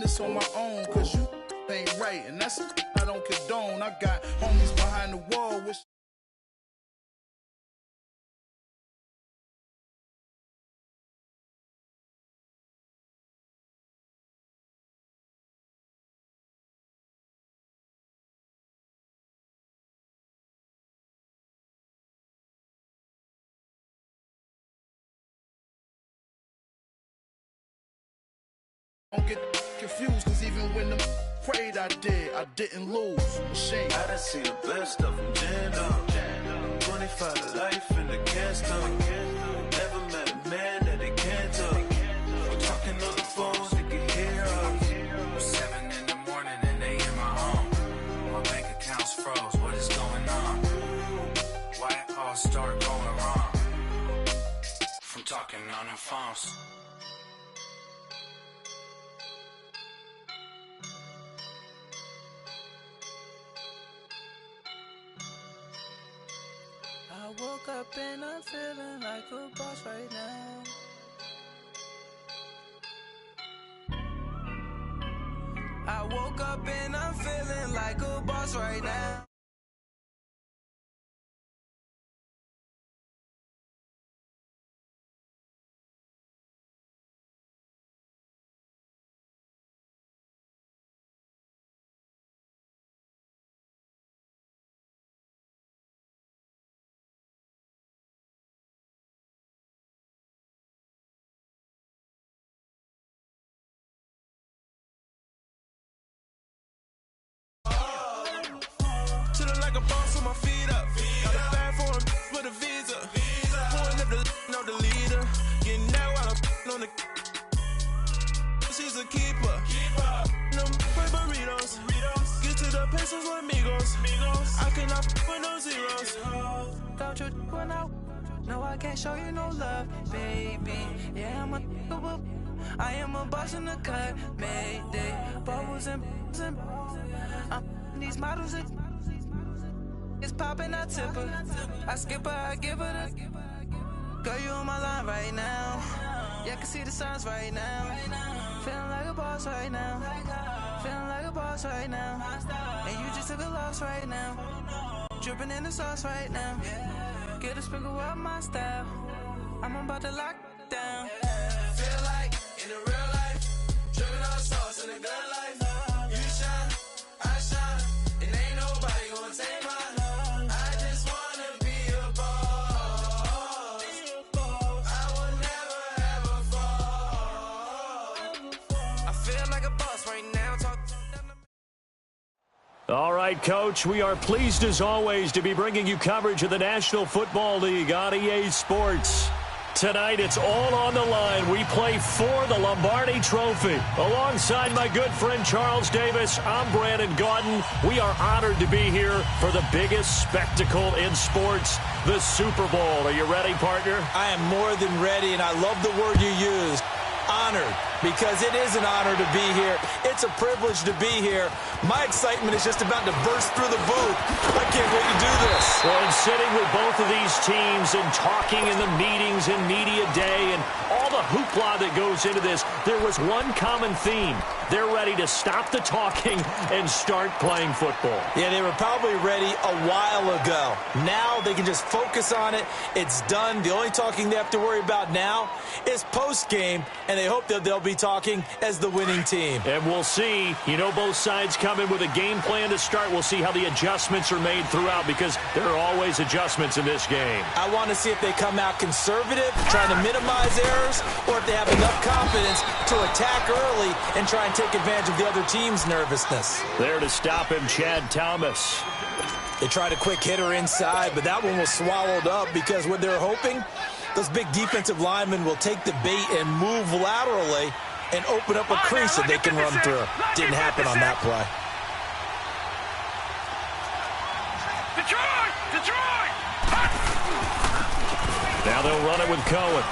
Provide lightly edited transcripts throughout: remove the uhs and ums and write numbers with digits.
this on my own, cause you ain't right, and that's I don't condone. I got homies behind the wall, which don't get confused, cause even when the prayed I didn't lose. Shame. I done seen the best of them jammed up. 25 to life in the cast up. Never met a man that they can't talk. We're talking on the phone, they can hear us. 7 in the morning and they in my home. My bank account's froze, what is going on? Why it all start going wrong? From talking on the phones. I woke up and I'm feeling like a boss right now. I woke up and I'm feeling like a boss right now. Chillin' like a boss with my feet up. Got a bag for him with a visa. Pulling up the leader. Getting that while I'm on the. She's a keeper. No burritos. Get to the pesos with amigos. I cannot with no zeros. Don't you run out? No, I can't show you no love, baby. Yeah, I am a boss in the cut. Mayday. Bubbles and these models are. It's poppin', I tip her. I skip her, I give her the. Girl, you on my line right now. Yeah, I can see the signs right now. Feeling like a boss right now. Feeling like a boss right now. And you just took a loss right now. Dripping in the sauce right now. Get a sprinkle up my style. I'm about to lock down. Feel like in the real life. Dripping all sauce in the good life. You shine, I shine. And ain't nobody gonna take my. All right, Coach, we are pleased as always to be bringing you coverage of the National Football League on EA Sports. Tonight, it's all on the line. We play for the Lombardi Trophy. Alongside my good friend Charles Davis, I'm Brandon Gaudin. We are honored to be here for the biggest spectacle in sports, the Super Bowl. Are you ready, partner? I am more than ready, and I love the word you used. Honored, because it is an honor to be here. It's a privilege to be here. My excitement is just about to burst through the booth. I can't wait to do this. Well, and sitting with both of these teams and talking in the meetings and media day and all the hoopla that goes into this, there was one common theme. They're ready to stop the talking and start playing football. Yeah, they were probably ready a while ago. Now they can just focus on it. It's done. The only talking they have to worry about now is post-game, and they hope that they'll be talking as the winning team. And we'll see. You know, both sides come in with a game plan to start. We'll see how the adjustments are made throughout, because there are always adjustments in this game. I want to see if they come out conservative, trying to minimize errors, or if they have enough confidence to attack early and try and take advantage of the other team's nervousness. There to stop him, Chad Thomas. They tried a quick hitter inside, but that one was swallowed up because what they're hoping, those big defensive linemen will take the bait and move laterally and open up a crease that they can run through. Didn't happen on that play. Detroit! Now they'll run it with Cohen.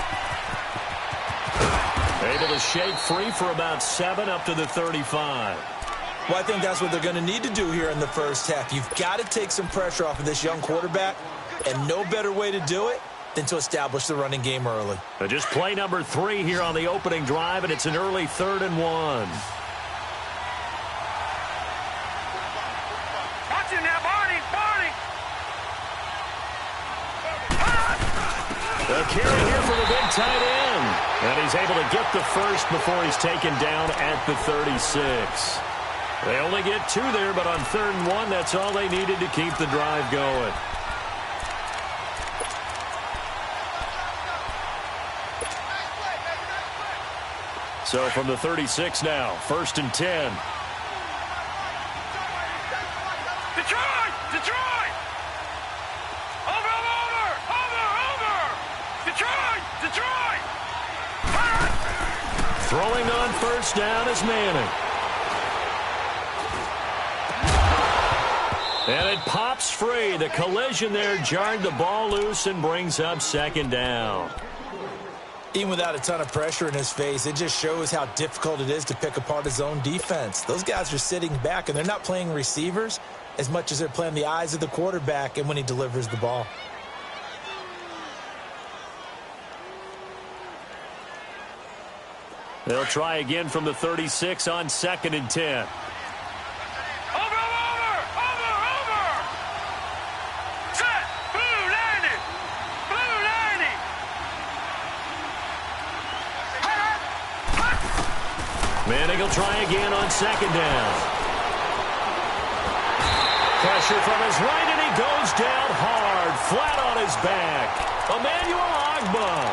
Able to shake free for about 7 up to the 35. Well, I think that's what they're going to need to do here in the first half. You've got to take some pressure off of this young quarterback, and no better way to do it than to establish the running game early. Just play number 3 here on the opening drive, and it's an early 3rd and 1. tight end. And he's able to get the first before he's taken down at the 36. They only get 2 there, but on 3rd and 1, that's all they needed to keep the drive going. So from the 36 now, 1st and 10. Detroit! Detroit! Over! Detroit! Detroit! Throwing on 1st down is Manning. And it pops free. The collision there jarred the ball loose and brings up 2nd down. Even without a ton of pressure in his face, it just shows how difficult it is to pick apart his own defense. Those guys are sitting back, and they're not playing receivers as much as they're playing the eyes of the quarterback and when he delivers the ball. They'll try again from the 36 on 2nd and 10. Set! Blue landing! Manning will try again on 2nd down. Pressure from his right, and he goes down hard, flat on his back. Emmanuel Ogbah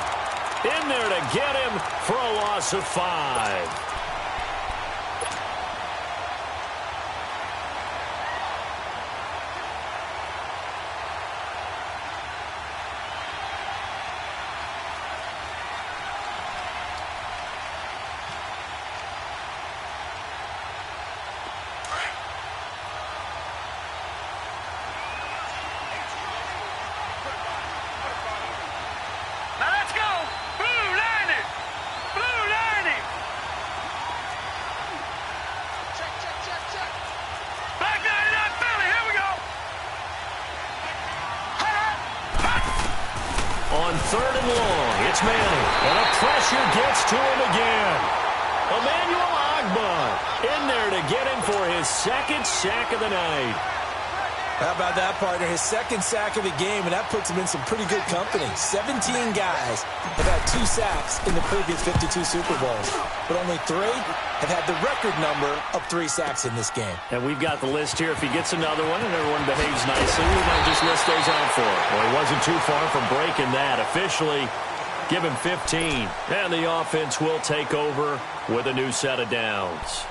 in there to get him for a loss of 5. On 3rd and long, it's Manning. And the pressure gets to him again. Emmanuel Ogbah in there to get him for his 2nd sack of the night. How about that, partner? His 2nd sack of the game, and that puts him in some pretty good company. 17 guys have had 2 sacks in the previous 52 Super Bowls, but only 3 have had the record number of 3 sacks in this game. And we've got the list here. If he gets another one and everyone behaves nicely, we might just list those out for him. Well, he wasn't too far from breaking that. Officially, give him 15. And the offense will take over with a new set of downs.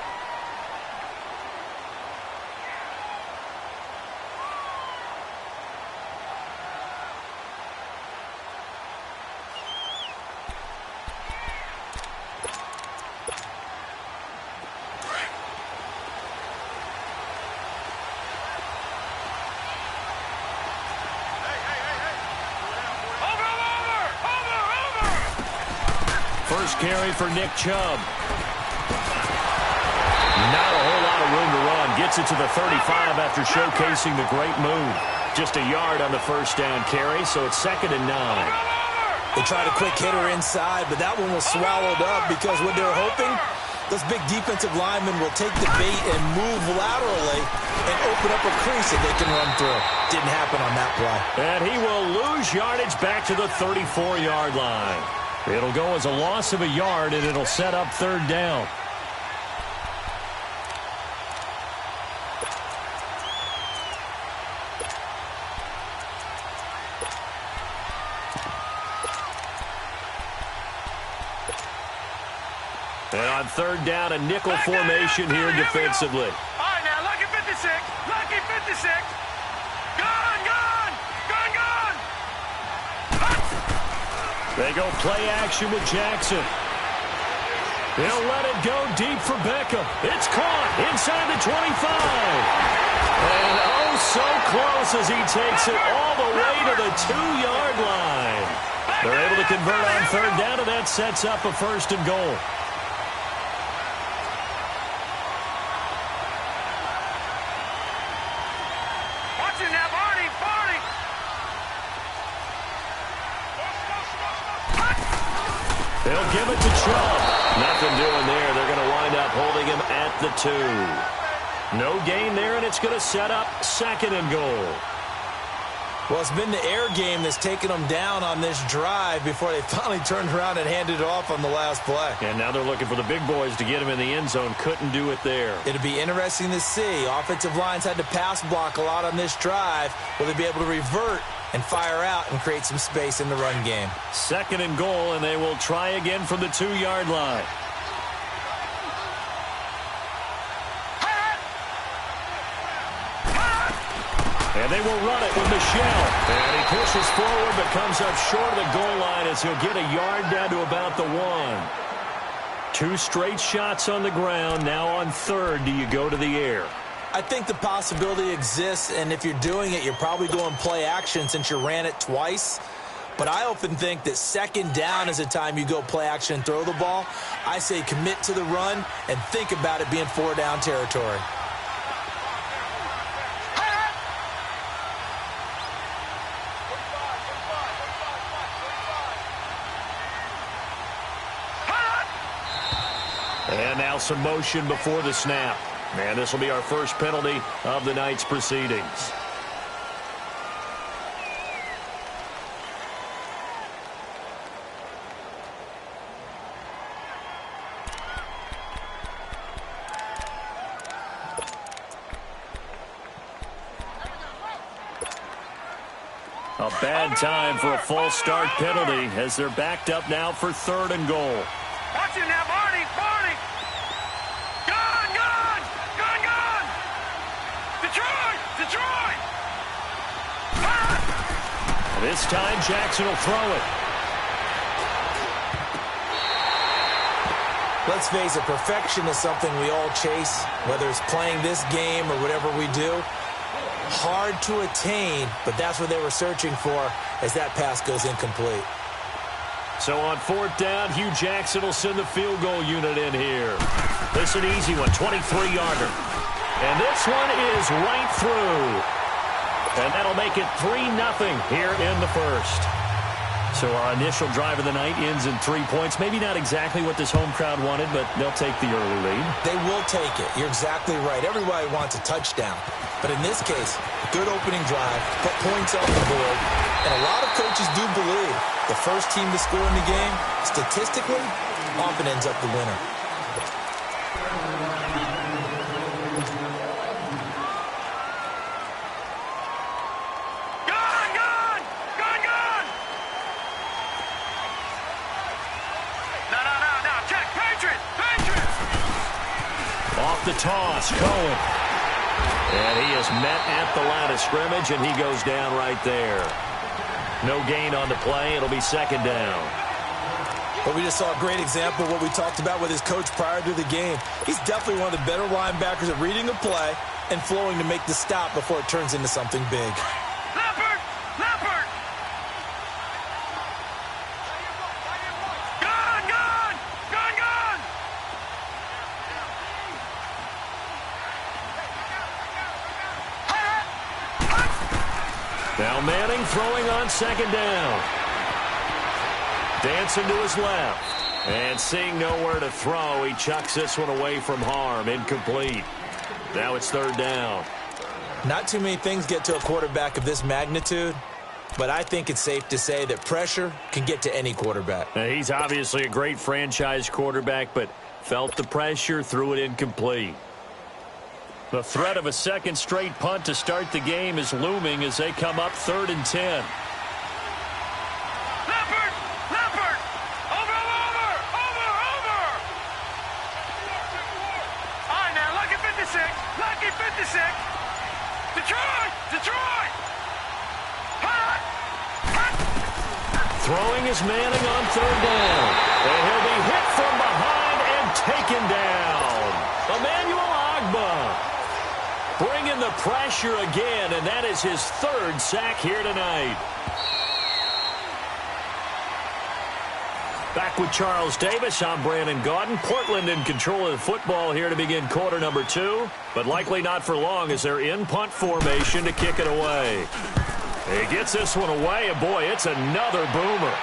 First carry for Nick Chubb. Not a whole lot of room to run. Gets it to the 35 after showcasing the great move. Just a yard on the 1st down carry, so it's 2nd and 9. They tried a quick hitter inside, but that one was swallowed up because what they're hoping, those big defensive linemen will take the bait and move laterally and open up a crease that they can run through. Didn't happen on that play. And he will lose yardage back to the 34-yard line. It'll go as a loss of a yard, and it'll set up 3rd down. And on 3rd down, a nickel formation here defensively. All right, now, lucky 56. Lucky 56. Gone, gone. Gone, gone. They go play action with Jackson. They'll let it go deep for Beckham. It's caught inside the 25. And oh, so close as he takes it all the way to the 2-yard line. They're able to convert on 3rd down, and that sets up a 1st and goal. They'll give it to Chubb. Nothing doing there. They're going to wind up holding him at the 2. No gain there, and it's going to set up 2nd and goal. Well, it's been the air game that's taken them down on this drive before they finally turned around and handed it off on the last play. And now they're looking for the big boys to get him in the end zone. Couldn't do it there. It'll be interesting to see. Offensive lines had to pass block a lot on this drive. Will they be able to revert and fire out and create some space in the run game? 2nd and goal, and they will try again from the 2-yard line. And they will run it with Michelle. And he pushes forward but comes up short of the goal line as he'll get a yard down to about the 1. 2 straight shots on the ground. Now on 3rd, do you go to the air? I think the possibility exists, and if you're doing it, you're probably going play action since you ran it twice. But I often think that 2nd down is the time you go play action and throw the ball. I say commit to the run and think about it being 4-down territory. And now some motion before the snap. And this will be our first penalty of the night's proceedings. A bad time for a false start penalty as they're backed up now for 3rd and goal. Watch him now, Barney! Barney! Gone! Gone! Gone! Gone! Detroit! Detroit! Ah! This time Jackson will throw it. Let's face it, perfection is something we all chase, whether it's playing this game or whatever we do. Hard to attain, but that's what they were searching for as that pass goes incomplete. So on 4th down, Hugh Jackson will send the field goal unit in here. This is an easy one, 23-yarder. And this one is right through. And that'll make it 3-0 here in the 1st. So our initial drive of the night ends in 3 points. Maybe not exactly what this home crowd wanted, but they'll take the early lead. They will take it. You're exactly right. Everybody wants a touchdown. But in this case, good opening drive, put points on the board, and a lot of coaches do believe the first team to score in the game, statistically, often ends up the winner. Gone! Gone! Gone! Gone! No, check! Patriots! Patriots! Off the toss, Cohen. And he is met at the line of scrimmage, and he goes down right there. No gain on the play. It'll be 2nd down. But we just saw a great example of what we talked about with his coach prior to the game. He's definitely one of the better linebackers at reading a play and flowing to make the stop before it turns into something big. Leopard! Leopard! Gone! Gone! Gone! Gone! Now Manning throwing on 2nd down. Dancing to his left. And seeing nowhere to throw, he chucks this one away from harm. Incomplete. Now it's 3rd down. Not too many things get to a quarterback of this magnitude, but I think it's safe to say that pressure can get to any quarterback. Now, he's obviously a great franchise quarterback, but felt the pressure, threw it incomplete. The threat of a 2nd straight punt to start the game is looming as they come up 3rd and 10. Leopard! Leopard! Over! All right, now, lucky 56! Lucky 56! Detroit! Detroit! Hot! Hot! Throwing is Manning on 3rd down. And he'll be hit from behind and taken down. Emmanuel Ogbah bringing the pressure again, and that is his 3rd sack here tonight. Back with Charles Davis, I'm Brandon Gaudin. Portland in control of the football here to begin quarter number 2, but likely not for long as they're in punt formation to kick it away. He gets this one away, and boy, it's another boomer.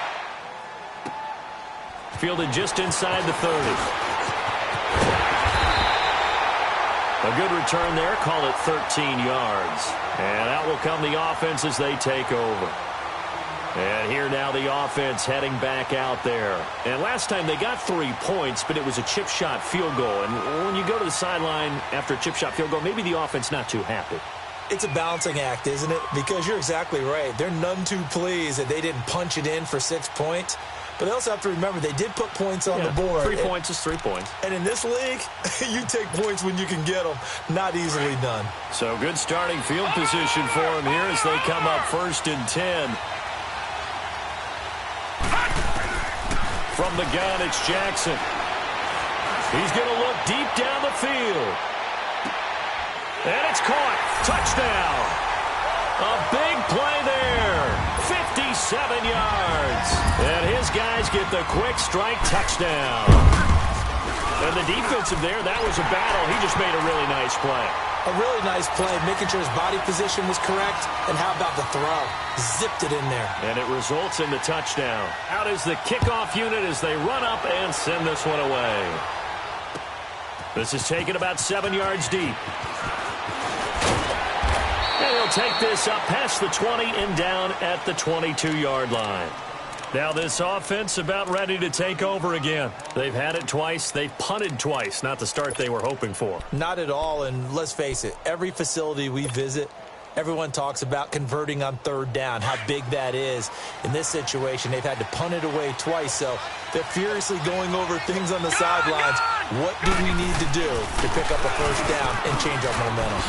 Fielded just inside the 30. A good return there. Call it 13 yards. And out will come the offense as they take over. And here now the offense heading back out there. And last time they got 3 points, but it was a chip shot field goal. And when you go to the sideline after a chip shot field goal, maybe the offense not too happy. It's a balancing act, isn't it? Because you're exactly right. They're none too pleased that they didn't punch it in for 6 points. But they also have to remember they did put points on the board. 3 points is 3 points. And in this league, you take points when you can get them. Not easily done. So good starting field position for them here as they come up 1st and 10. From the gun, it's Jackson. He's going to look deep down the field. And it's caught. Touchdown. A big play there. 57 yards. And his guys get the quick strike touchdown. And the defensive there, that was a battle. He just made a really nice play. A really nice play, making sure his body position was correct. And how about the throw? Zipped it in there. And it results in the touchdown. Out is the kickoff unit as they run up and send this one away. This is taken about 7 yards deep. And he'll take this up past the 20 and down at the 22-yard line. Now this offense about ready to take over again. They've had it twice. They've punted twice. Not the start they were hoping for. Not at all, and let's face it, every facility we visit, everyone talks about converting on 3rd down, how big that is. In this situation, they've had to punt it away twice, so they're furiously going over things on the sidelines. What do we need to do to pick up a 1st down and change our momentum?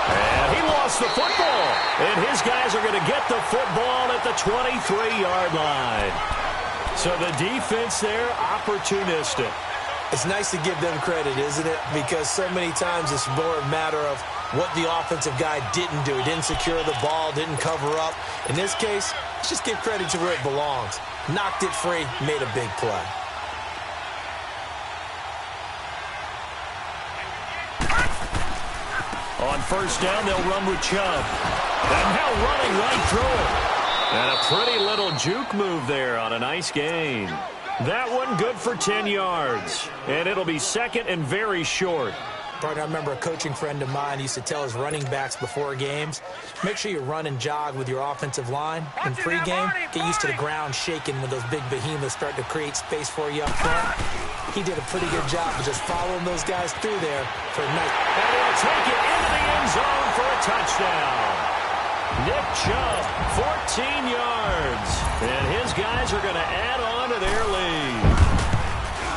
And he lost the football. And his guys are going to get the football at the 23-yard line. So the defense there, opportunistic. It's nice to give them credit, isn't it? Because so many times it's more a matter of what the offensive guy didn't do. He didn't secure the ball, didn't cover up. In this case, let's just give credit to where it belongs. Knocked it free, made a big play. On 1st down, they'll run with Chubb. And now running right through it. And a pretty little juke move there on a nice gain. That one good for 10 yards. And it'll be 2nd and very short. Partner, I remember a coaching friend of mine used to tell his running backs before games, make sure you run and jog with your offensive line. In pregame, get used to the ground shaking when those big behemoths start to create space for you up front. He did a pretty good job of just following those guys through there for a night. And he'll take it into the end zone for a touchdown. Nick Chubb, 14 yards. And his guys are going to add on to their lead.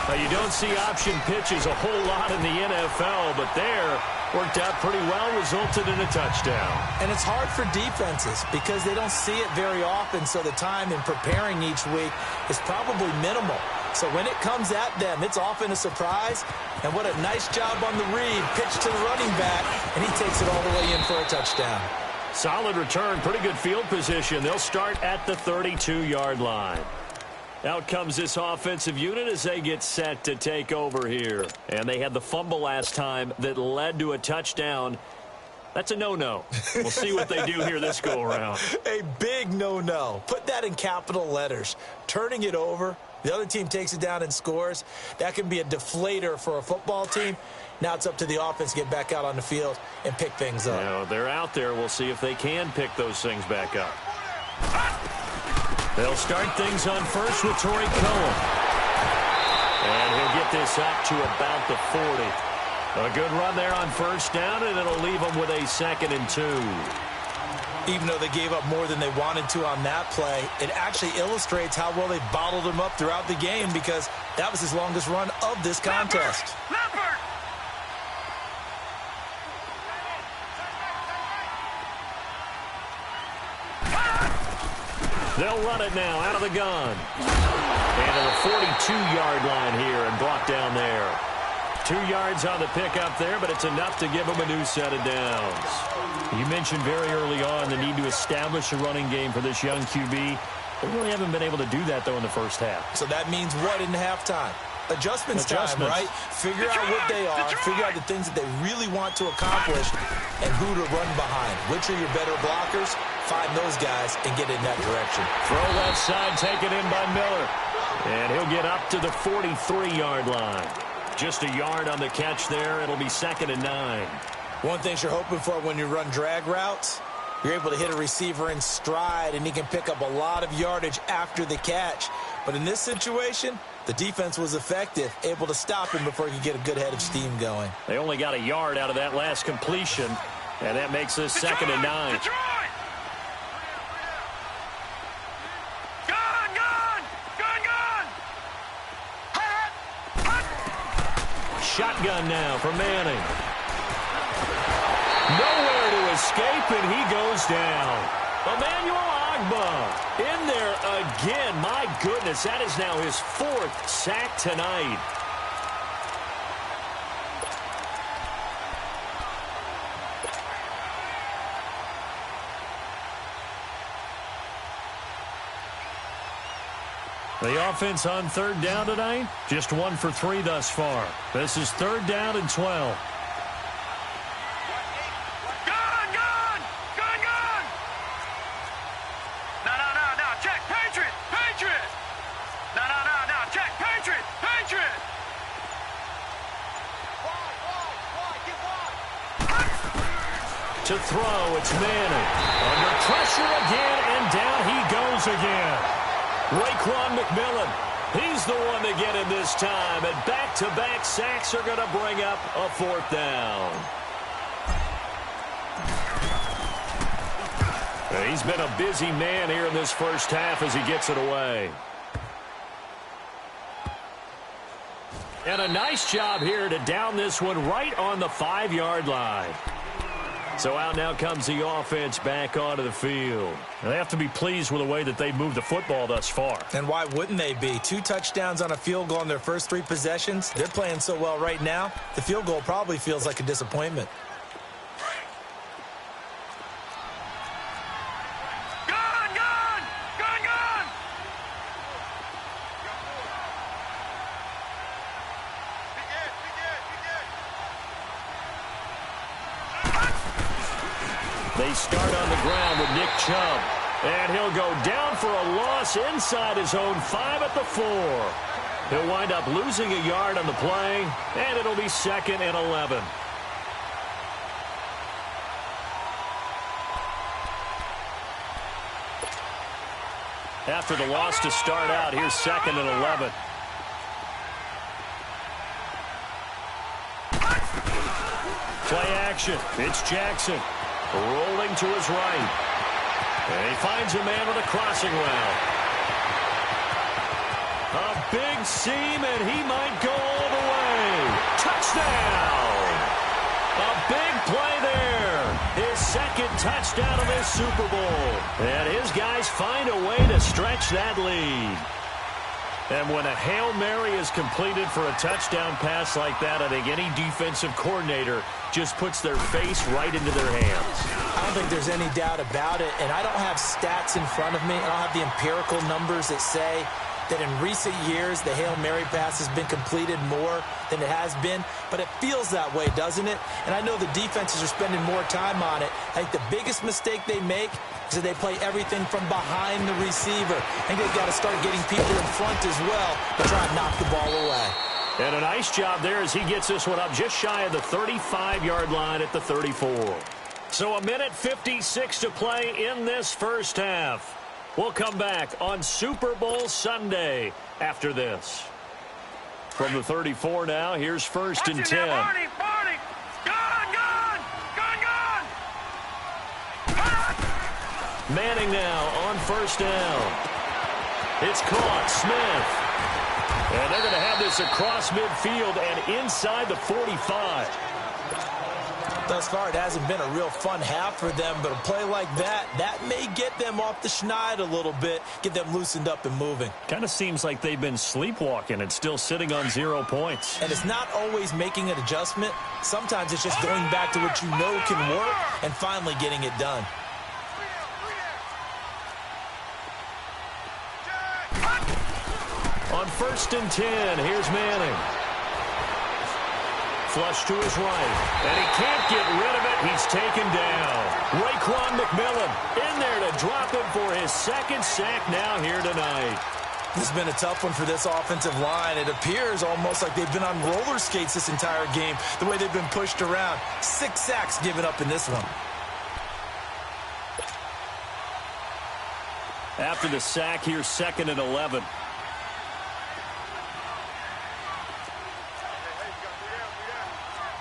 Now, you don't see option pitches a whole lot in the NFL, but there worked out pretty well, resulted in a touchdown. And it's hard for defenses because they don't see it very often, so the time in preparing each week is probably minimal. So when it comes at them, it's often a surprise. And what a nice job on the read. Pitch to the running back, and he takes it all the way in for a touchdown. Solid return, pretty good field position. They'll start at the 32-yard line. Out comes this offensive unit as they get set to take over here. And they had the fumble last time that led to a touchdown. That's a no-no. We'll see what they do here this go-around. A big no-no. Put that in capital letters. Turning it over, the other team takes it down and scores. That can be a deflator for a football team. Now it's up to the offense to get back out on the field and pick things up. Now, they're out there. We'll see if they can pick those things back up. They'll start things on 1st with Torrey Cohen. And he'll get this up to about the 40. A good run there on 1st down, and it'll leave them with a 2nd and 2. Even though they gave up more than they wanted to on that play, it actually illustrates how well they bottled him up throughout the game because that was his longest run of this contest. They'll run it now out of the gun. And to the 42-yard line here and brought down there. 2 yards on the pickup there, but it's enough to give them a new set of downs. You mentioned very early on the need to establish a running game for this young QB. They really haven't been able to do that, though, in the first half. So that means what in halftime? Adjustments time, right? Figure out what they are, figure out the things that they really want to accomplish, and who to run behind. Which are your better blockers? Find those guys and get in that direction. Throw left side, taken in by Miller. And he'll get up to the 43-yard line. Just a yard on the catch there. It'll be 2nd and 9. One thing you're hoping for when you run drag routes, you're able to hit a receiver in stride, and he can pick up a lot of yardage after the catch. But in this situation, the defense was effective, able to stop him before he could get a good head of steam going. They only got a yard out of that last completion, and that makes this 2nd and 9. Detroit! Gone, gone! Gone, gone! Hot, hot! Shotgun now for Manning. Nowhere to escape, and he goes down. Emmanuel Ogbah in there again. My goodness, that is now his 4th sack tonight. The offense on 3rd down tonight, just 1 for 3 thus far. This is 3rd down and 12. To throw, it's Manning. Under pressure again, and down he goes again. Raekwon McMillan, he's the one to get him this time, and back-to-back sacks are going to bring up a 4th down. He's been a busy man here in this first half as he gets it away. And a nice job here to down this one right on the 5-yard line. So out now comes the offense back onto the field. They have to be pleased with the way that they moved the football thus far. And why wouldn't they be? 2 touchdowns on a field goal in their first 3 possessions. They're playing so well right now, the field goal probably feels like a disappointment. Gone, gone! Gone, gone! They start on the ground with Nick Chubb. And he'll go down for a loss inside his own 5 at the 4. He'll wind up losing a yard on the play, and it'll be 2nd and 11. After the loss to start out, here's 2nd and 11. Play action. It's Jackson. Rolling to his right. And he finds a man with a crossing route. A big seam, and he might go all the way. Touchdown! A big play there. His 2nd touchdown of this Super Bowl. And his guys find a way to stretch that lead. And when a Hail Mary is completed for a touchdown pass like that, I think any defensive coordinator just puts their face right into their hands. I don't think there's any doubt about it, and I don't have stats in front of me. I don't have the empirical numbers that say that in recent years the Hail Mary pass has been completed more than it has been, but it feels that way, doesn't it? And I know the defenses are spending more time on it. I think the biggest mistake they make is that they play everything from behind the receiver. I think they've got to start getting people in front as well to try and knock the ball away. And a nice job there as he gets this one up just shy of the 35-yard line at the 34. So 1:56 to play in this first half. We'll come back on Super Bowl Sunday after this. From the 34 now, here's 1st and 10. Barney! Gone, gone! Gone, gone! Manning now on 1st down. It's caught. Smith. And they're going to have this across midfield and inside the 45. Thus far, it hasn't been a real fun half for them, but a play like that may get them off the schneid a little bit, get them loosened up and moving. Kind of seems like they've been sleepwalking and still sitting on 0 points. And it's not always making an adjustment. Sometimes it's just going back to what you know can work and finally getting it done. On 1st and 10, here's Manning. Flush to his right, and he can't get rid of it. He's taken down. Raekwon McMillan in there to drop him for his 2nd sack now here tonight. This has been a tough one for this offensive line. It appears almost like they've been on roller skates this entire game, the way they've been pushed around. 6 sacks given up in this one. After the sack, here's 2nd and 11.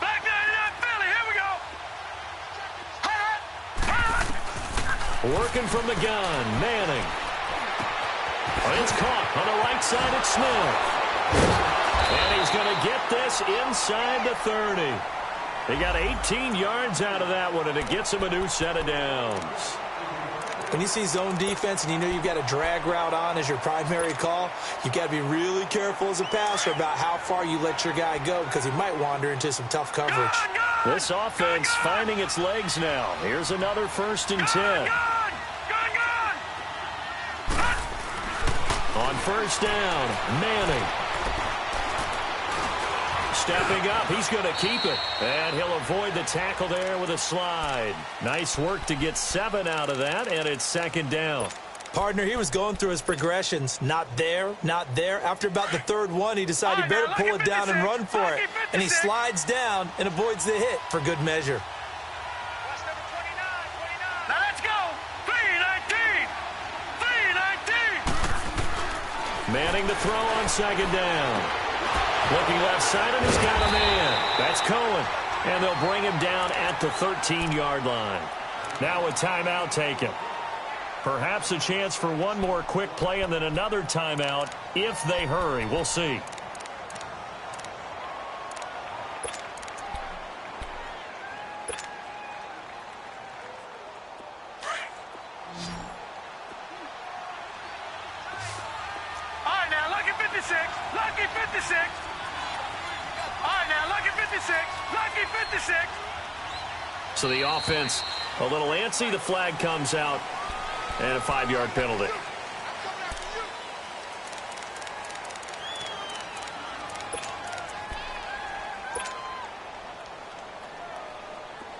Back down, Philly. Here we go. Working from the gun, Manning. It's caught on the right side at Smith. And he's going to get this inside the 30. He got 18 yards out of that one, and it gets him a new set of downs. When you see zone defense and you know you've got a drag route on as your primary call, you've got to be really careful as a passer about how far you let your guy go because he might wander into some tough coverage. This offense finding its legs now. Here's another 1st and 10. On 1st down, Manning. Stepping up, he's going to keep it. And he'll avoid the tackle there with a slide. Nice work to get 7 out of that, and it's 2nd down. Partner, he was going through his progressions. Not there, not there. After about the 3rd one, he decided he better pull it down and run for it. And he slides down and avoids the hit for good measure. Now let's go. 3-19. 3-19. Manning to throw on 2nd down. Looking left side, and he's got a man. That's Cohen. And they'll bring him down at the 13-yard line. Now a timeout taken. Perhaps a chance for one more quick play and then another timeout if they hurry. We'll see. All right, now, lucky 56. Lucky 56. All right, now, lucky 56. Lucky 56. So the offense a little antsy. The flag comes out. And a 5-yard penalty.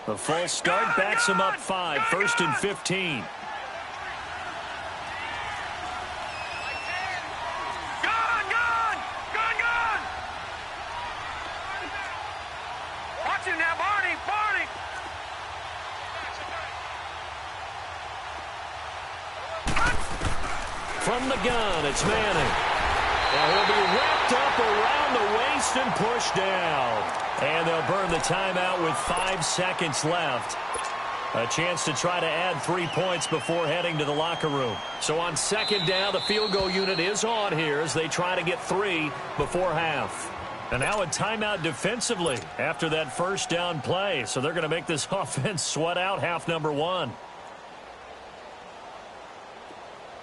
The false start backs him up 5. 1st and 15. Watch him now, Barney. From the gun, it's Manning. And he'll be wrapped up around the waist and pushed down. And they'll burn the timeout with 5 seconds left. A chance to try to add 3 points before heading to the locker room. So on 2nd down, the field goal unit is on here as they try to get 3 before half. And now a timeout defensively after that 1st down play. So they're going to make this offense sweat out half number 1.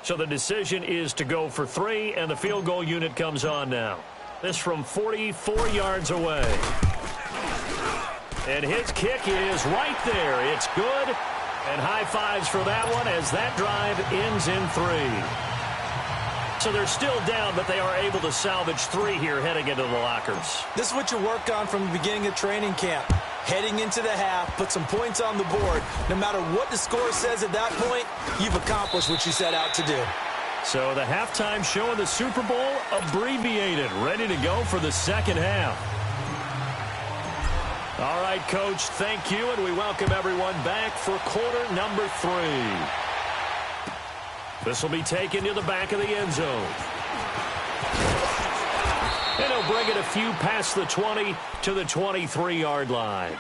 So the decision is to go for 3, and the field goal unit comes on now. This from 44 yards away. And his kick is right there. It's good. And high fives for that one as that drive ends in 3. So they're still down, but they are able to salvage 3 here heading into the lockers. This is what you work on from the beginning of training camp. Heading into the half, put some points on the board. No matter what the score says at that point, you've accomplished what you set out to do. So the halftime show of the Super Bowl abbreviated, ready to go for the 2nd half. All right, Coach, thank you, and we welcome everyone back for quarter number 3. This will be taken to the back of the end zone. And he'll bring it a few past the 20 to the 23-yard line.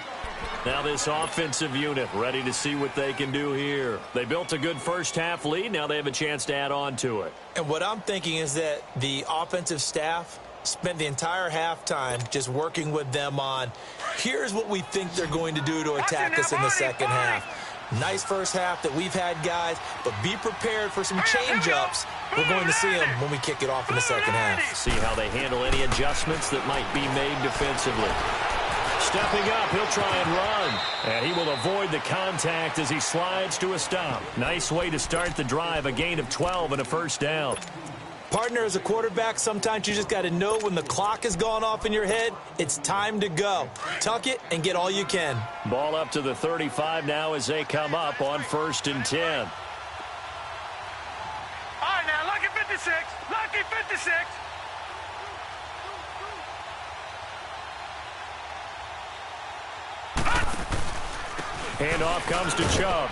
Now this offensive unit ready to see what they can do here. They built a good first half lead. Now they have a chance to add on to it. And what I'm thinking is that the offensive staff spent the entire halftime just working with them on, here's what we think they're going to do to attack us in the second half. Nice first half that we've had, guys, but be prepared for some change-ups. We're going to see them when we kick it off in the second half. See how they handle any adjustments that might be made defensively. Stepping up, he'll try and run. And he will avoid the contact as he slides to a stop. Nice way to start the drive, a gain of 12 and a 1st down. Partner, as a quarterback, sometimes you just got to know when the clock has gone off in your head, it's time to go. Tuck it and get all you can. Ball up to the 35 now as they come up on 1st and 10. All right, now, lucky 56. Lucky 56. 56. Handoff comes to Chubb.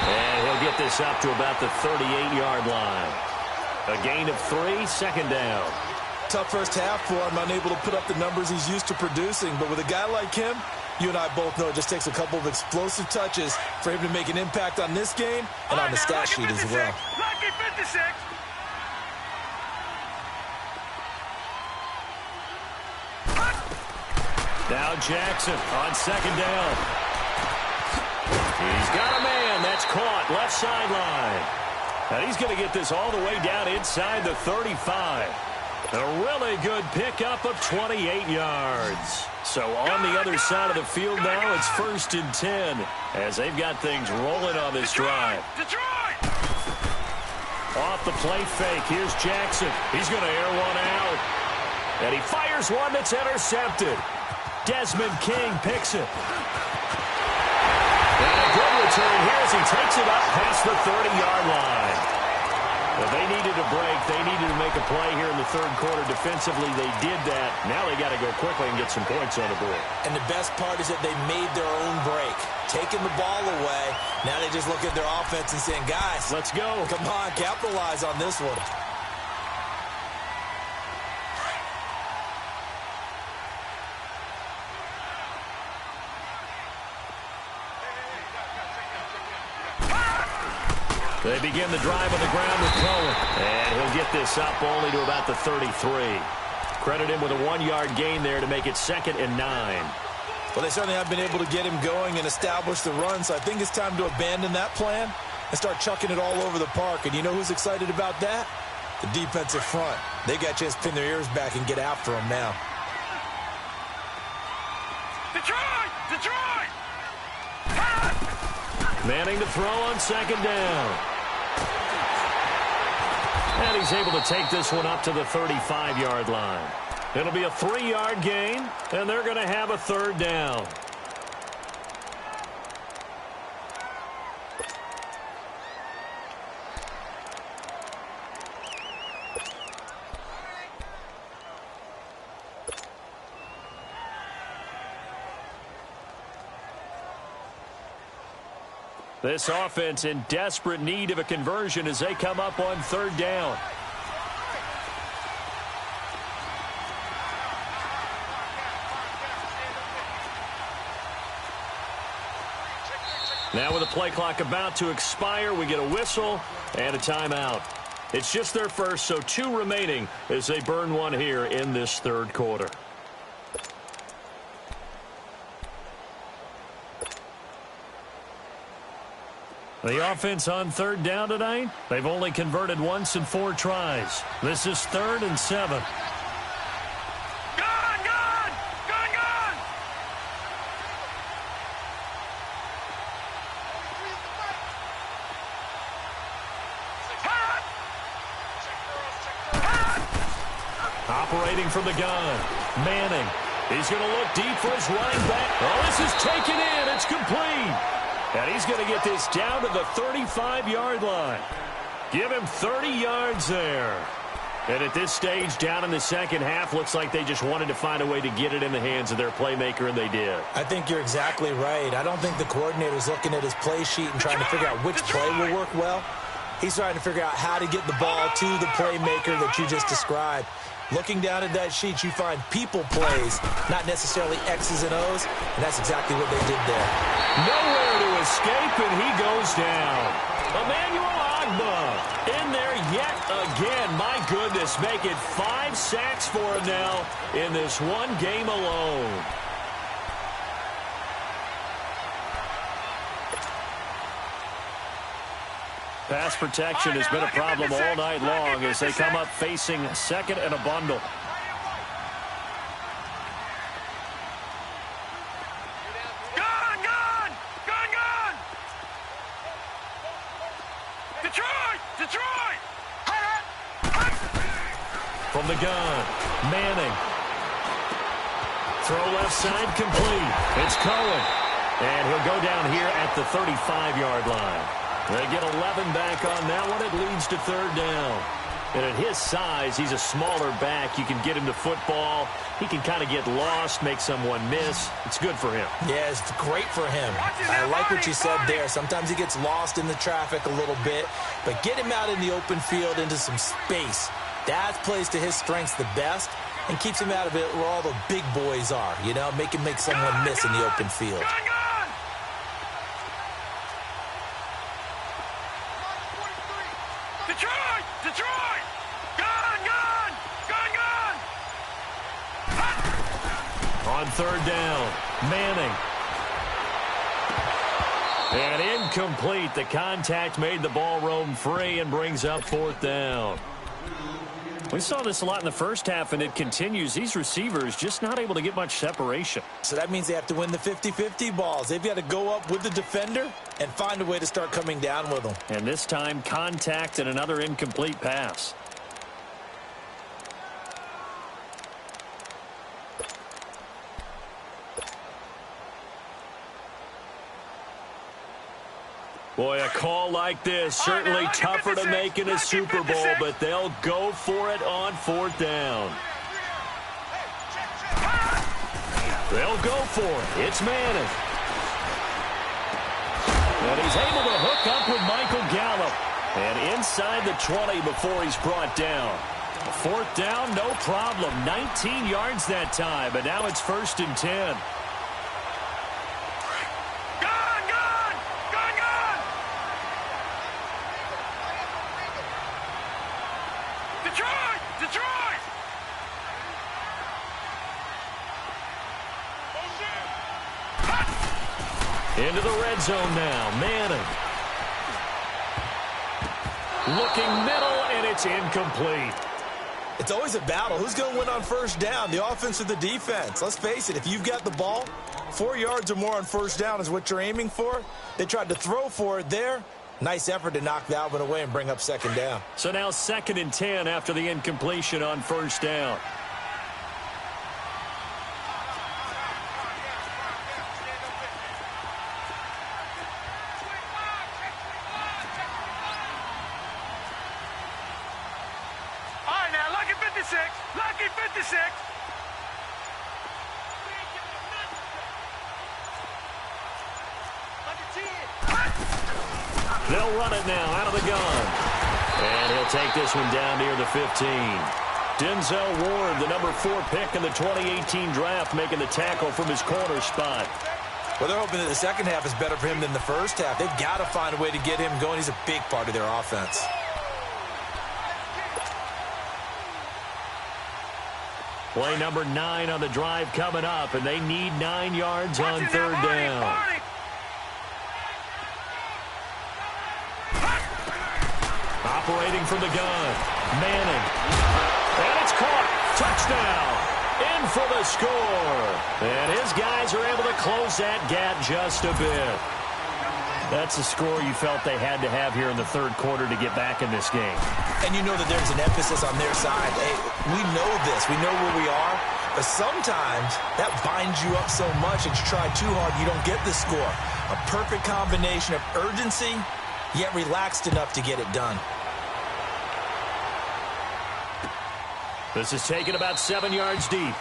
And he'll get this up to about the 38-yard line. A gain of 3, second down. Tough first half for him, unable to put up the numbers he's used to producing. But with a guy like him, you and I both know it just takes a couple of explosive touches for him to make an impact on this game and on the stat sheet as well. Lucky 56. Now Jackson on second down. He's got a man. That's caught left sideline. And he's going to get this all the way down inside the 35. A really good pickup of 28 yards. So on the other side of the field now, it's 1st and 10 as they've got things rolling on this drive. Detroit! Off the play fake, here's Jackson. He's going to air one out. And he fires one that's intercepted. Desmond King picks it. And a good return here as he takes it up past the 30-yard line. Well, they needed a break. They needed to make a play here in the third quarter. Defensively, they did that. Now they got to go quickly and get some points on the board. And the best part is that they made their own break. Taking the ball away. Now they just look at their offense and saying, guys, let's go. Come on, capitalize on this one. They begin the drive on the ground with Cohen. And he'll get this up only to about the 33. Credit him with a 1-yard gain there to make it 2nd and 9. Well, they certainly have been able to get him going and establish the run, so I think it's time to abandon that plan and start chucking it all over the park. And you know who's excited about that? The defensive front. They got a chance to pin their ears back and get after him now. Detroit! Detroit! Manning to throw on second down. And he's able to take this one up to the 35-yard line. It'll be a 3-yard gain, and they're going to have a third down. This offense in desperate need of a conversion as they come up on third down. Now with the play clock about to expire, we get a whistle and a timeout. It's just their first, so 2 remaining as they burn one here in this third quarter. The offense on third down tonight, they've only converted once in 4 tries. This is 3rd and 7. Gone! Gone! Gone! Gone! Operating from the gun, Manning. He's going to look deep for his running back. Oh, this is taken in. It's complete. And he's going to get this down to the 35-yard line. Give him 30 yards there. And at this stage, down in the second half, looks like they just wanted to find a way to get it in the hands of their playmaker, and they did. I think you're exactly right. I don't think the coordinator's looking at his play sheet and trying to figure out which play will work well. He's trying to figure out how to get the ball to the playmaker that you just described. Looking down at that sheet, you find people plays, not necessarily X's and O's, and that's exactly what they did there. Nowhere to escape, and he goes down. Emmanuel Ogbah in there yet again. My goodness, make it 5 sacks for him now in this one game alone. Pass protection has been a problem all night long as they come up facing 2nd and a bundle. Gone! Gone! Gone! Gone! Detroit! Detroit! From the gun, Manning. Throw left side complete. It's Cohen. And he'll go down here at the 35-yard line. They get 11 back on that one. It leads to third down. And at his size, he's a smaller back. You can get him to football. He can kind of get lost, make someone miss. It's good for him. Yeah, it's great for him. I like what you said there. Sometimes he gets lost in the traffic a little bit, but get him out in the open field into some space. That plays to his strengths the best and keeps him out of it where all the big boys are, you know, make him make someone miss in the open field. Detroit! Detroit! Gun! Gun! Gun! Gun! On third down, Manning. And incomplete. The contact made the ball roam free and brings up fourth down. We saw this a lot in the first half, and it continues. These receivers just not able to get much separation. So that means they have to win the 50-50 balls. They've got to go up with the defender and find a way to start coming down with them. And this time, contact and another incomplete pass. Boy, a call like this, certainly tougher to make in a Super Bowl, but they'll go for it on fourth down. They'll go for it. It's Manning. And he's able to hook up with Michael Gallup. And inside the 20 before he's brought down. Fourth down, no problem. 19 yards that time, but now it's 1st and 10. Into the red zone now. Manning. Looking middle, and it's incomplete. It's always a battle. Who's going to win on first down, the offense or the defense? Let's face it, if you've got the ball, 4 yards or more on first down is what you're aiming for. They tried to throw for it there. Nice effort to knock that one away and bring up second down. So now 2nd and 10 after the incompletion on first down. Lucky 56. They'll run it now out of the gun. And he'll take this one down near the 15. Denzel Ward, the number 4 pick in the 2018 draft, making the tackle from his corner spot. Well, they're hoping that the second half is better for him than the first half. They've got to find a way to get him going. He's a big part of their offense. Play number 9 on the drive coming up, and they need 9 yards on third down. Operating from the gun, Manning. And it's caught. Touchdown. In for the score. And his guys are able to close that gap just a bit. That's a score you felt they had to have here in the third quarter to get back in this game. And you know that there's an emphasis on their side. Hey, we know this. We know where we are. But sometimes that binds you up so much that you try too hard, you don't get the score. A perfect combination of urgency, yet relaxed enough to get it done. This is taken about 7 yards deep.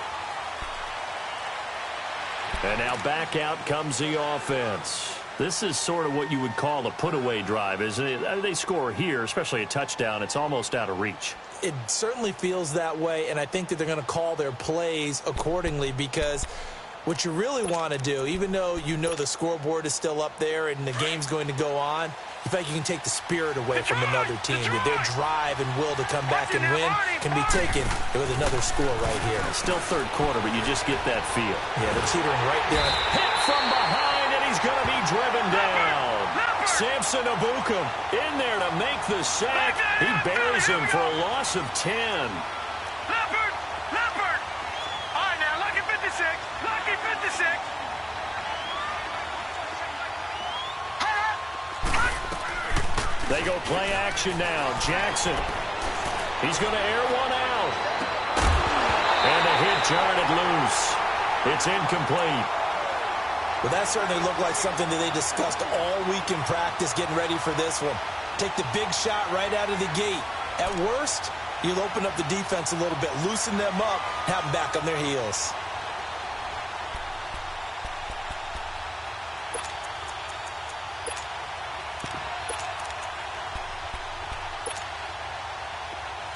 And now back out comes the offense. This is sort of what you would call a put-away drive, isn't it? They score here, especially a touchdown. It's almost out of reach. It certainly feels that way, and I think that they're going to call their plays accordingly because what you really want to do, even though you know the scoreboard is still up there and the game's going to go on, in fact, you can take the spirit away from another team. Their drive and will to come back and win can be taken with another score right here. Still third quarter, but you just get that feel. Yeah, they're teetering right there. Hit from behind, and he's going to be driven down. Samson Abukum in there to make the sack. He buries him for a loss of 10. Leopard! Leopard! All right, now, lucky 56. Lucky 56. They go play action now. Jackson. He's going to air one out. And the hit jarred it loose. It's incomplete. Well, that certainly looked like something that they discussed all week in practice getting ready for this one. Take the big shot right out of the gate. At worst, You'll open up the defense a little bit, loosen them up, have them back on their heels.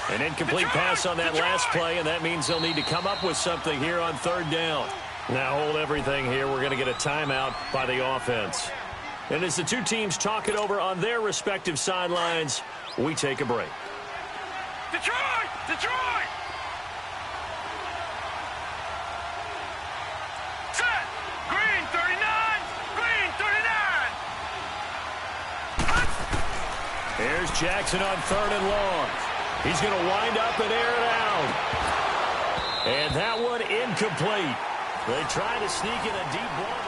An incomplete pass on that last play, and that means they'll need to come up with something here on third down. Now hold everything here. We're going to get a timeout by the offense. And as the two teams talk it over on their respective sidelines, we take a break. Detroit! Detroit! Set! Green 39! Green 39! Here's Jackson on third and long. He's going to wind up and air it out. And that one incomplete. They try to sneak in a deep ball.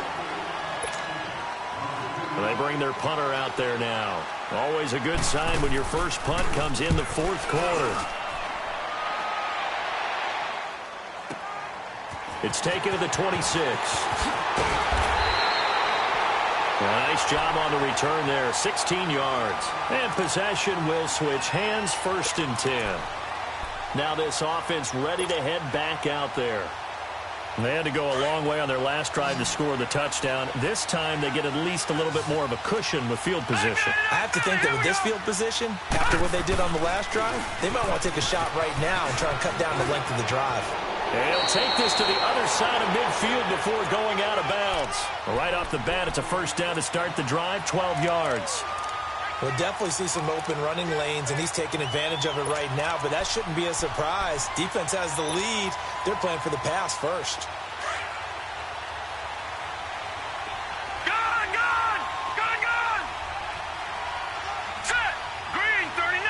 They bring their punter out there now. Always a good sign when your first punt comes in the fourth quarter. It's taken to the 26. Nice job on the return there, 16 yards. And possession will switch hands, 1st and 10. Now this offense ready to head back out there. They had to go a long way on their last drive to score the touchdown. This time they get at least a little bit more of a cushion with field position. I have to think that with this field position, after what they did on the last drive, they might want to take a shot right now and try and cut down the length of the drive. And he'll take this to the other side of midfield before going out of bounds. Right off the bat, it's a first down to start the drive, 12 yards. We'll definitely see some open running lanes, and he's taking advantage of it right now, but that shouldn't be a surprise. Defense has the lead. They're playing for the pass first. Gun! Gun! Gun! Gun! Set! Green 39!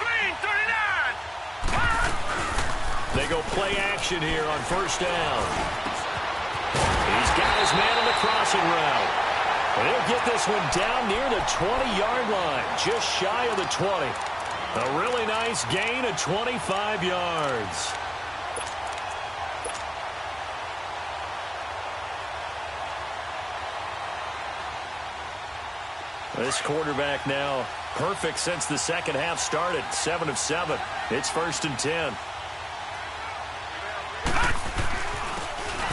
Green 39! They go play action here on first down. He's got his man on the crossing route. And he'll get this one down near the 20-yard line, just shy of the 20. A really nice gain of 25 yards. This quarterback now perfect since the second half started, 7 of 7. It's 1st and 10.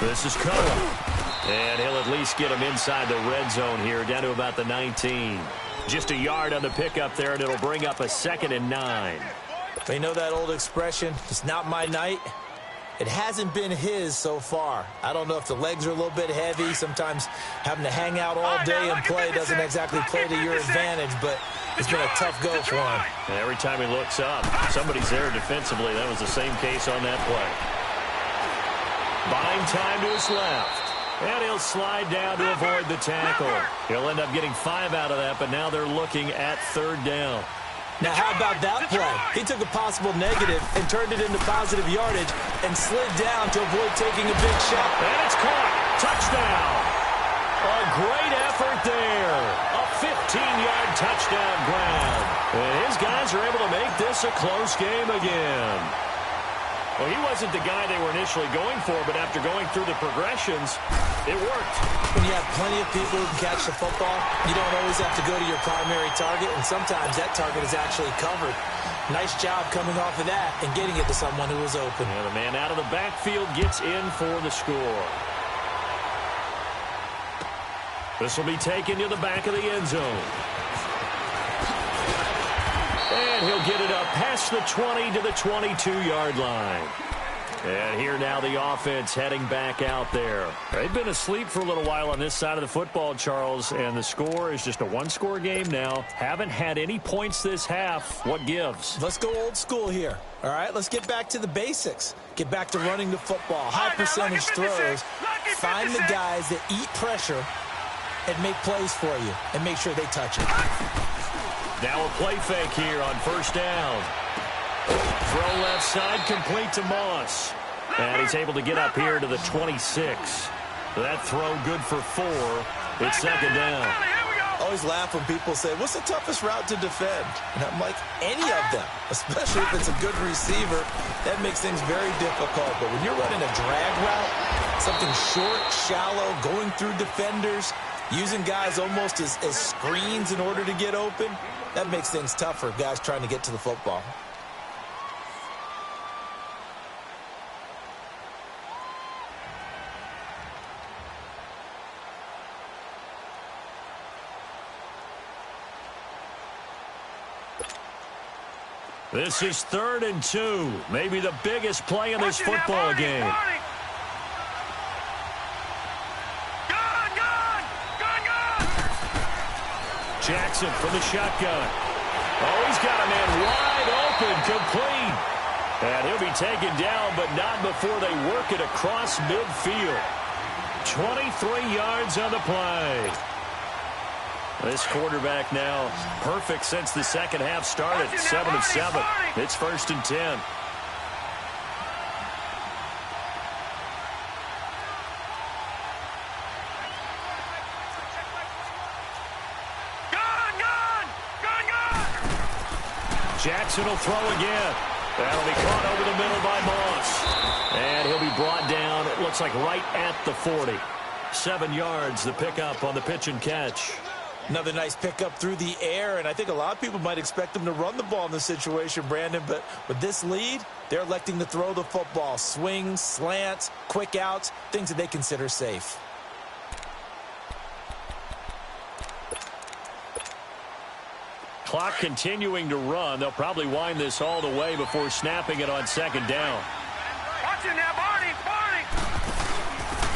This is Cohen. And he'll at least get him inside the red zone here, down to about the 19. Just a yard on the pickup there, and it'll bring up a 2nd and 9. They know that old expression, it's not my night. It hasn't been his so far. I don't know if the legs are a little bit heavy. Sometimes having to hang out all day and play doesn't exactly play to your advantage, but it's been a tough go for him. And every time he looks up, somebody's there defensively. That was the same case on that play. Buying time to his left. And he'll slide down to avoid the tackle. He'll end up getting 5 out of that, but now they're looking at third down. Now, how about that play? He took a possible negative and turned it into positive yardage and slid down to avoid taking a big shot. And it's caught. Touchdown. A great effort there. A 15-yard touchdown grab. And his guys are able to make this a close game again. Well, he wasn't the guy they were initially going for, but after going through the progressions, it worked. When you have plenty of people who can catch the football, you don't always have to go to your primary target, and sometimes that target is actually covered. Nice job coming off of that and getting it to someone who was open. And the man out of the backfield gets in for the score. This will be taken to the back of the end zone. And he'll get it up past the 20 to the 22-yard line. And here now the offense heading back out there. They've been asleep for a little while on this side of the football, Charles, and the score is just a one-score game now. Haven't had any points this half. What gives? Let's go old school here. All right, let's get back to the basics. Get back to running the football, high percentage throws. Find the guys that eat pressure and make plays for you and make sure they touch it. Now a play fake here on first down. Throw left side, complete to Moss. And he's able to get up here to the 26. That throw good for 4. It's second down. I always laugh when people say, what's the toughest route to defend? And I'm like, any of them, especially if it's a good receiver. That makes things very difficult. But when you're running a drag route, something short, shallow, going through defenders, using guys almost as screens in order to get open, that makes things tough for guys trying to get to the football. This is 3rd and 2. Maybe the biggest play in this football game. Jackson from the shotgun. Oh, he's got a man wide open, complete. And he'll be taken down, but not before they work it across midfield. 23 yards on the play. This quarterback now perfect since the second half started. 7 of 7. It's 1st and 10. Jackson will throw again. That'll be caught over the middle by Moss. And he'll be brought down, it looks like right at the 40. 7 yards, the pickup on the pitch and catch. Another nice pickup through the air, and I think a lot of people might expect them to run the ball in this situation, Brandon, but with this lead, they're electing to throw the football. Swings, slants, quick outs, things that they consider safe. Clock continuing to run. They'll probably wind this all the way before snapping it on 2nd down. Watch it now, Barney!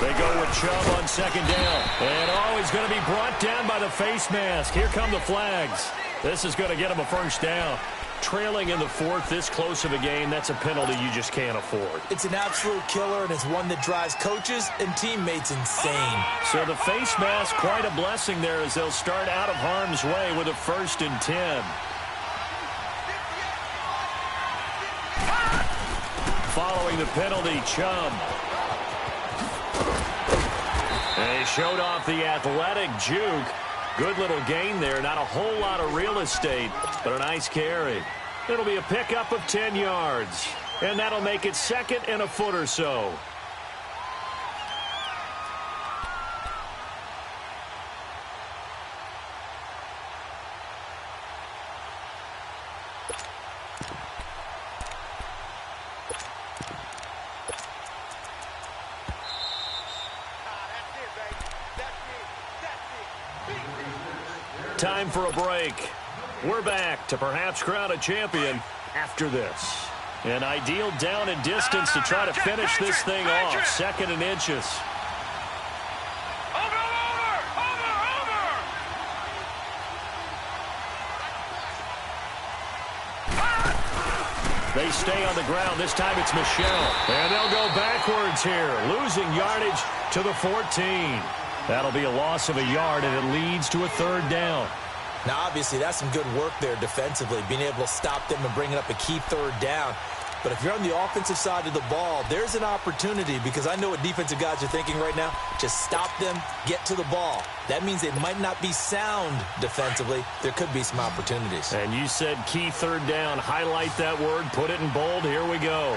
They go with Chubb on 2nd down. And he's going to be brought down by the face mask. Here come the flags. This is going to get him a 1st down. Trailing in the 4th, this close of a game, that's a penalty you just can't afford. It's an absolute killer, and it's one that drives coaches and teammates insane. So the face mask, quite a blessing there as they'll start out of harm's way with a 1st and 10. Following the penalty, Chubb. And he showed off the athletic juke. Good little gain there. Not a whole lot of real estate, but a nice carry. It'll be a pickup of 10 yards. And that'll make it 2nd and a foot or so. Time for a break. We're back to perhaps crown a champion after this. An ideal down and distance to try to finish this thing off. 2nd and inches. Over! They stay on the ground. This time it's Michelle. And they'll go backwards here. Losing yardage to the 14. That'll be a loss of a yard, and it leads to a 3rd down. Now, obviously, that's some good work there defensively, being able to stop them and bringing up a key 3rd down. But if you're on the offensive side of the ball, there's an opportunity, because I know what defensive guys are thinking right now. Just stop them, get to the ball. That means they might not be sound defensively. There could be some opportunities. And you said key 3rd down. Highlight that word. Put it in bold. Here we go.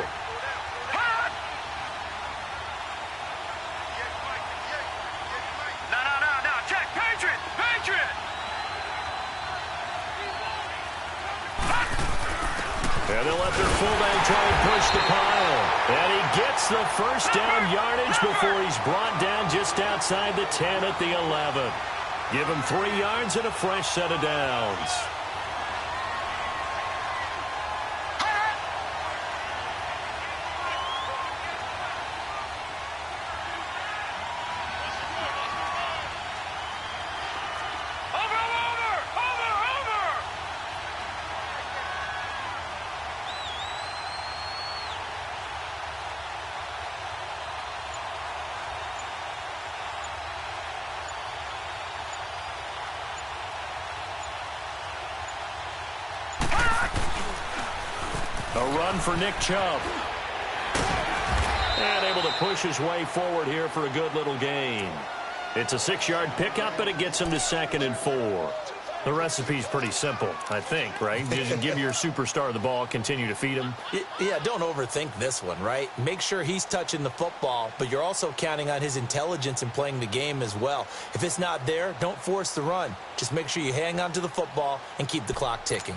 And they'll let their fullback try and push the pile. And he gets the 1st down yardage before he's brought down just outside the 10 at the 11. Give him 3 yards and a fresh set of downs. A run for Nick Chubb. And able to push his way forward here for a good little gain. It's a 6-yard pickup, but it gets him to 2nd and 4. The recipe's pretty simple, I think, right? Just give your superstar the ball, continue to feed him. Yeah, don't overthink this one, right? Make sure he's touching the football, but you're also counting on his intelligence in playing the game as well. If it's not there, don't force the run. Just make sure you hang on to the football and keep the clock ticking.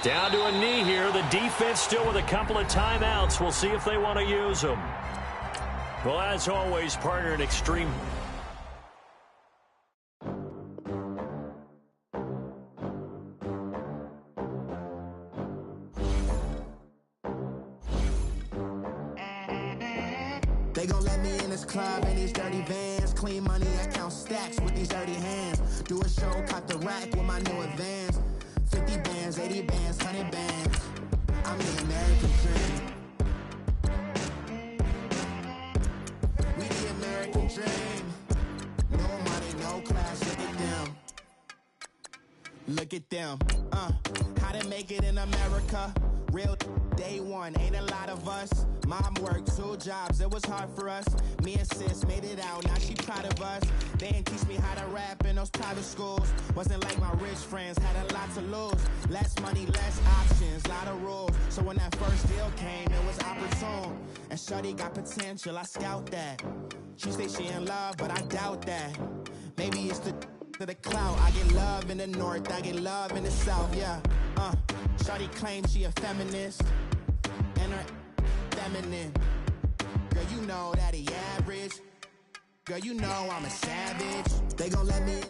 Down to a knee here. The defense still with a couple of timeouts. We'll see if they want to use them. Well, as always, partner, an extreme. They gon' let me in this club in these dirty vans. Clean money, I count stacks with these dirty hands. Do a show, cop the rack with my new advance. 50 bands, 80 bands, 100 bands. I'm the American dream. We the American dream. No money, no class, look at them. Look at them. How to make it in America. Real day one, ain't a lot of us. Mom worked 2 jobs, it was hard for us. Me and sis made it out, now she proud of us. They didn't teach me how to rap in those private schools. Wasn't like my rich friends, had a lot to lose. Less money, less options, lot of rules. So when that first deal came, it was opportune. And shorty got potential, I scout that. She say she in love, but I doubt that. Maybe it's to the clout. I get love in the north, I get love in the south, yeah. Shorty claims she a feminist, and her feminine. Girl, you know that he average. Girl, you know I'm a savage. They gon' let me